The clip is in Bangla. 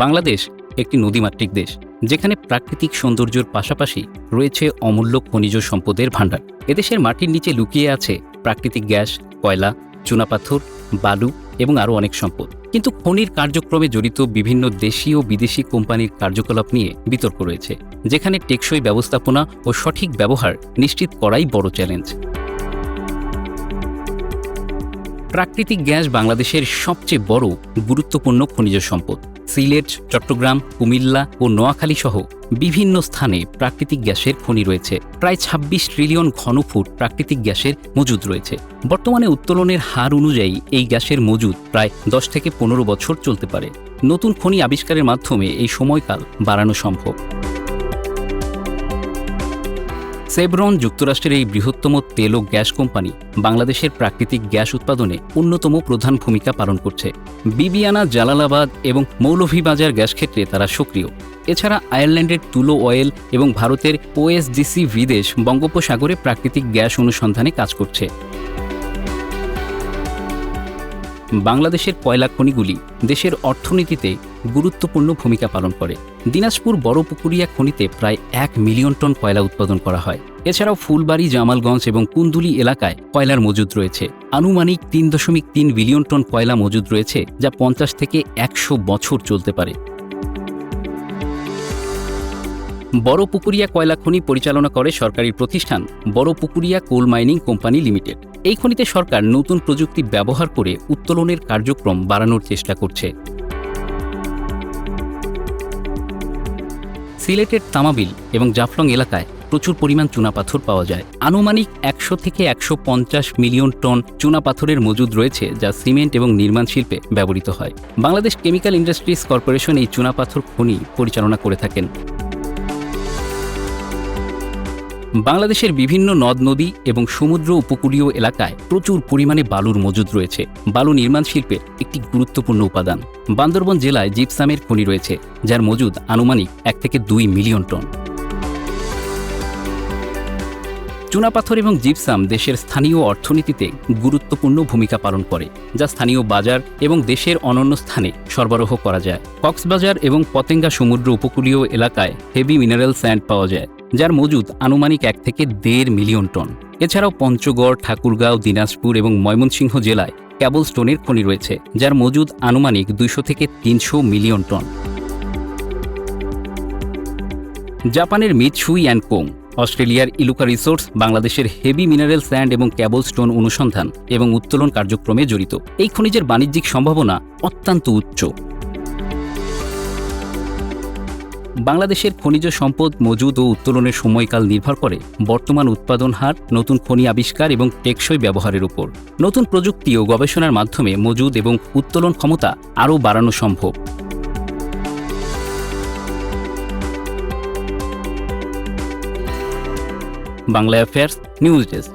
বাংলাদেশ একটি নদীমাতৃক দেশ, যেখানে প্রাকৃতিক সৌন্দর্যের পাশাপাশি রয়েছে অমূল্য খনিজ সম্পদের ভাণ্ডার। এদেশের মাটির নিচে লুকিয়ে আছে প্রাকৃতিক গ্যাস, কয়লা, চুনাপাথর, বালু এবং আরও অনেক সম্পদ। কিন্তু খনির কার্যক্রমে জড়িত বিভিন্ন দেশি ও বিদেশি কোম্পানির কার্যকলাপ নিয়ে বিতর্ক রয়েছে, যেখানে টেকসই ব্যবস্থাপনা ও সঠিক ব্যবহার নিশ্চিত করাই বড় চ্যালেঞ্জ। প্রাকৃতিক গ্যাস বাংলাদেশের সবচেয়ে বড় গুরুত্বপূর্ণ খনিজ সম্পদ। সিলেট, চট্টগ্রাম, কুমিল্লা ও নোয়াখালী সহ বিভিন্ন স্থানে প্রাকৃতিক গ্যাসের খনি রয়েছে। প্রায় ২৬ ট্রিলিয়ন ঘনফুট প্রাকৃতিক গ্যাসের মজুদ রয়েছে। বর্তমানে উত্তোলনের হার অনুযায়ী এই গ্যাসের মজুদ প্রায় ১০ থেকে ১৫ বছর চলতে পারে। নতুন খনি আবিষ্কারের মাধ্যমে এই সময়কাল বাড়ানো সম্ভব। সেভরন যুক্তরাষ্ট্রের এই বৃহত্তম তেল ও গ্যাস কোম্পানি বাংলাদেশের প্রাকৃতিক গ্যাস উৎপাদনে অন্যতম প্রধান ভূমিকা পালন করছে। বিবিয়ানা, জালালাবাদ এবং মৌলভীবাজার গ্যাস ক্ষেত্রে তারা সক্রিয়। এছাড়া আয়ারল্যান্ডের তুলো অয়েল এবং ভারতের ওএসডিসি বিদেশ বঙ্গোপসাগরে প্রাকৃতিক গ্যাস অনুসন্ধানে কাজ করছে। বাংলাদেশের কয়লা খনিগুলি দেশের অর্থনীতিতে গুরুত্বপূর্ণ ভূমিকা পালন করে। দিনাজপুর বড়পুকুরিয়া খনিতে প্রায় ১ মিলিয়ন টন কয়লা উৎপাদন করা হয়। এছাড়াও ফুলবাড়ী, জামালগঞ্জ এবং কুন্দুলি এলাকায় কয়লার মজুদ রয়েছে। আনুমানিক ৩.৩ বিলিয়ন টন কয়লা মজুদ রয়েছে, যা ৫০ থেকে ১০০ বছর চলতে পারে। বড়পুকুরিয়া কয়লা খনি পরিচালনা করে সরকারি প্রতিষ্ঠান Barapukuria coal mining company limited. এই খনিতে সরকার নতুন প্রযুক্তি ব্যবহার করে উত্তোলনের কার্যক্রম বাড়ানোর চেষ্টা করছে। সিলেটের তামাবিল এবং জাফলং এলাকায় প্রচুর পরিমাণ চুনাপাথর পাওয়া যায়। আনুমানিক ১০০ থেকে ১৫০ মিলিয়ন টন চুনাপাথরের মজুদ রয়েছে, যা সিমেন্ট এবং নির্মাণ শিল্পে ব্যবহৃত হয়। বাংলাদেশ কেমিক্যাল ইন্ডাস্ট্রিজ কর্পোরেশন এই চুনাপাথর খনি পরিচালনা করে থাকেন। বাংলাদেশের বিভিন্ন নদ নদী এবং সমুদ্র উপকূলীয় এলাকায় প্রচুর পরিমাণে বালুর মজুদ রয়েছে। বালু নির্মাণ শিল্পের একটি গুরুত্বপূর্ণ উপাদান। বান্দরবন জেলায় জিপসামের খনি রয়েছে, যার মজুদ আনুমানিক ১ থেকে ২ মিলিয়ন টন। চুনাপাথর এবং জিপসাম দেশের স্থানীয় অর্থনীতিতে গুরুত্বপূর্ণ ভূমিকা পালন করে, যা স্থানীয় বাজার এবং দেশের অন্যান্য স্থানে সরবরাহ করা যায়। কক্সবাজার এবং পতেঙ্গা সমুদ্র উপকূলীয় এলাকায় হেভি মিনারেল স্যান্ড পাওয়া যায়, যার মজুদ আনুমানিক ১ থেকে ১.৫ মিলিয়ন টন। এছাড়াও পঞ্চগড়, ঠাকুরগাঁও, দিনাজপুর এবং ময়মনসিংহ জেলায় কেবল স্টোনের খনি রয়েছে, যার মজুদ আনুমানিক ২০০ থেকে ৩০০ মিলিয়ন টন। জাপানের মিৎসুই অ্যান্ড কোং, অস্ট্রেলিয়ার ইলুকা রিসোর্স বাংলাদেশের হেভি মিনারেল স্যান্ড এবং কেবল স্টোন অনুসন্ধান এবং উত্তোলন কার্যক্রমে জড়িত। এই খনিজের বাণিজ্যিক সম্ভাবনা অত্যন্ত উচ্চ। বাংলাদেশের খনিজ সম্পদ মজুদ ও উত্তোলনের সময়কাল নির্ভর করে বর্তমান উৎপাদন হার, নতুন খনি আবিষ্কার এবং টেকসই ব্যবহারের উপর। নতুন প্রযুক্তি ও গবেষণার মাধ্যমে মজুদ এবং উত্তোলন ক্ষমতা আরও বাড়ানো সম্ভব। Bangla affairs news desk.